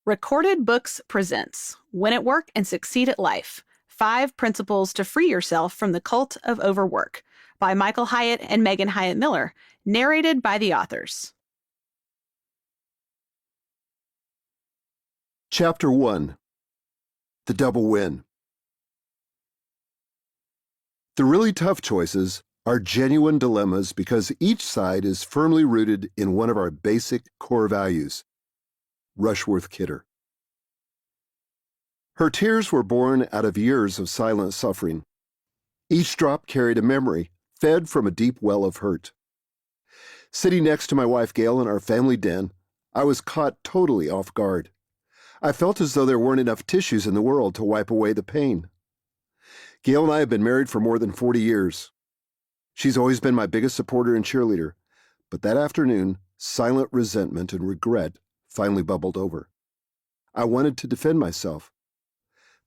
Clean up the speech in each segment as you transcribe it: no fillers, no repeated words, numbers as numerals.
Recorded Books presents Win at Work and Succeed at Life, 5 Principles to Free Yourself from the Cult of Overwork by Michael Hyatt and Megan Hyatt Miller, narrated by the authors. Chapter 1. The Double Win. The really tough choices are genuine dilemmas because each side is firmly rooted in one of our basic core values. Rushworth Kidder. Her tears were born out of years of silent suffering. Each drop carried a memory, fed from a deep well of hurt. Sitting next to my wife Gail in our family den, I was caught totally off guard. I felt as though there weren't enough tissues in the world to wipe away the pain. Gail and I have been married for more than 40 years. She's always been my biggest supporter and cheerleader, but that afternoon, silent resentment and regret finally bubbled over. I wanted to defend myself.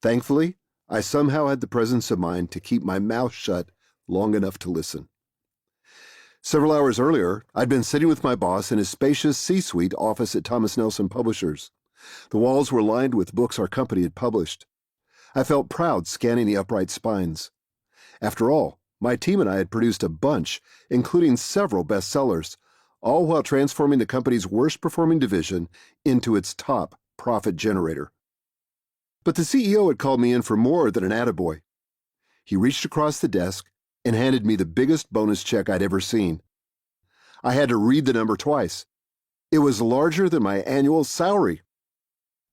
Thankfully, I somehow had the presence of mind to keep my mouth shut long enough to listen. Several hours earlier, I'd been sitting with my boss in his spacious C-suite office at Thomas Nelson Publishers. The walls were lined with books our company had published. I felt proud scanning the upright spines. After all, my team and I had produced a bunch, including several bestsellers, all while transforming the company's worst-performing division into its top profit generator. But the CEO had called me in for more than an attaboy. He reached across the desk and handed me the biggest bonus check I'd ever seen. I had to read the number twice. It was larger than my annual salary.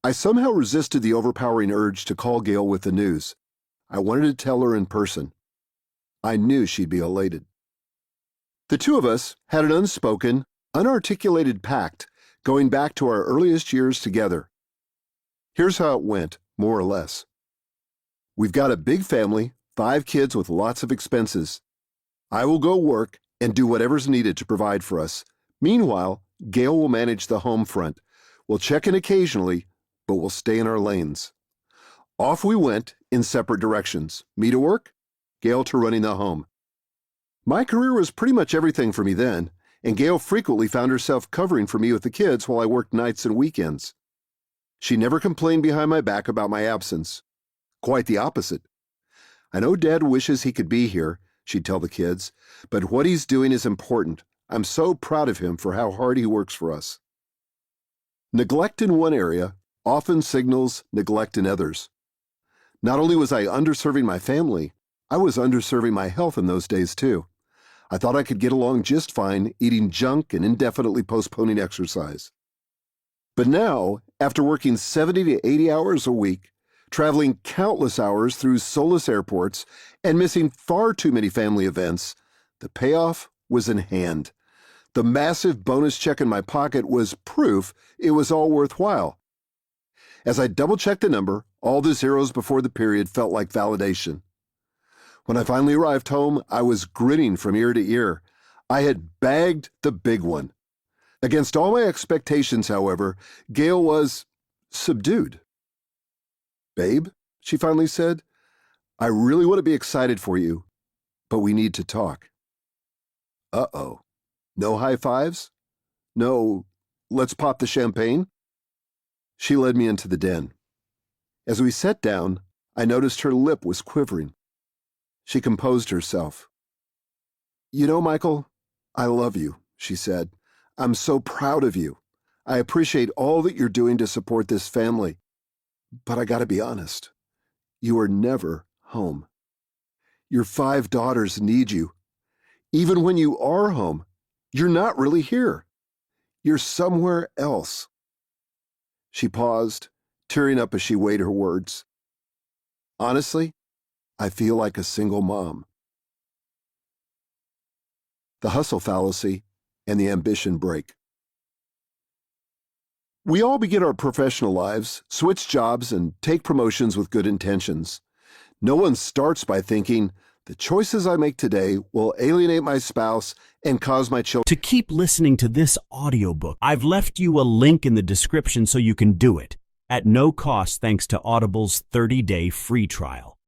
I somehow resisted the overpowering urge to call Gail with the news. I wanted to tell her in person. I knew she'd be elated. The two of us had an unspoken, unarticulated pact going back to our earliest years together. Here's how it went, more or less. We've got a big family, 5 kids with lots of expenses. I will go work and do whatever's needed to provide for us. Meanwhile, Gail will manage the home front. We'll check in occasionally, but we'll stay in our lanes. Off we went in separate directions. Me to work, Gail to running the home. My career was pretty much everything for me then, and Gail frequently found herself covering for me with the kids while I worked nights and weekends. She never complained behind my back about my absence. Quite the opposite. I know Dad wishes he could be here, she'd tell the kids, but what he's doing is important. I'm so proud of him for how hard he works for us. Neglect in one area often signals neglect in others. Not only was I underserving my family, I was underserving my health in those days too. I thought I could get along just fine eating junk and indefinitely postponing exercise. But now, after working 70 to 80 hours a week, traveling countless hours through soulless airports, and missing far too many family events, the payoff was in hand. The massive bonus check in my pocket was proof it was all worthwhile. As I double-checked the number, all the zeros before the period felt like validation. When I finally arrived home, I was grinning from ear to ear. I had bagged the big one. Against all my expectations, however, Gail was subdued. "Babe," she finally said, "I really want to be excited for you, but we need to talk." Uh-oh. No high fives? No, let's pop the champagne? She led me into the den. As we sat down, I noticed her lip was quivering. She composed herself. "You know, Michael, I love you," she said. "I'm so proud of you. I appreciate all that you're doing to support this family. But I gotta be honest, you are never home. Your 5 daughters need you. Even when you are home, you're not really here. You're somewhere else." She paused, tearing up as she weighed her words. "Honestly, I feel like a single mom." The hustle fallacy and the ambition break. We all begin our professional lives, switch jobs, and take promotions with good intentions. No one starts by thinking, the choices I make today will alienate my spouse and cause my children. To keep listening to this audiobook, I've left you a link in the description so you can do it at no cost thanks to Audible's 30-day free trial.